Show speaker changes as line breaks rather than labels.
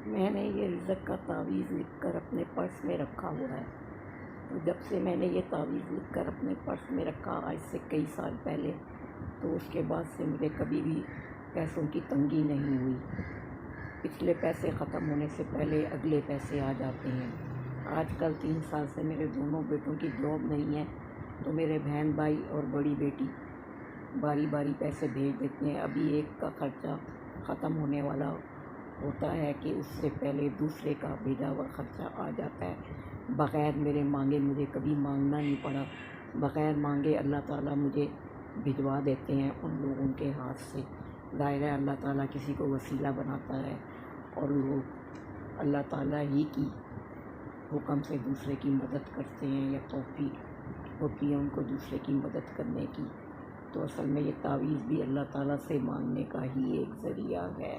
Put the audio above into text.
میں نے یہ رزق کا تعویذ لکھ کر اپنے پرس میں رکھا ہوا ہے۔ تو جب سے میں نے یہ تعویذ لکھ کر اپنے پرس میں رکھا آج سے کئی سال پہلے، تو اس کے بعد سے مجھے کبھی بھی پیسوں کی تنگی نہیں ہوئی۔ پچھلے پیسے ختم ہونے سے پہلے اگلے پیسے آ جاتے ہیں۔ آج کل 3 سال سے میرے دونوں بیٹوں کی جاب نہیں ہے، تو میرے بہن بھائی اور بڑی بیٹی باری باری پیسے بھیج دیتے ہیں۔ ابھی ایک کا خرچہ ختم ہونے والا ہوتا ہے کہ اس سے پہلے دوسرے کا بھیجا ہوا خرچہ آ جاتا ہے۔ بغیر میرے مانگے مجھے کبھی مانگنا نہیں پڑا، بغیر مانگے اللہ تعالیٰ مجھے بھجوا دیتے ہیں ان لوگوں کے ہاتھ سے۔ ظاہر ہے اللہ تعالیٰ کسی کو وسیلہ بناتا ہے، اور لوگ اللہ تعالیٰ ہی کی حکم سے دوسرے کی مدد کرتے ہیں، یا توفیق ہوتی ہے ان کو دوسرے کی مدد کرنے کی۔ تو اصل میں یہ تعویذ بھی اللہ تعالیٰ سے مانگنے کا ہی ایک ذریعہ ہے۔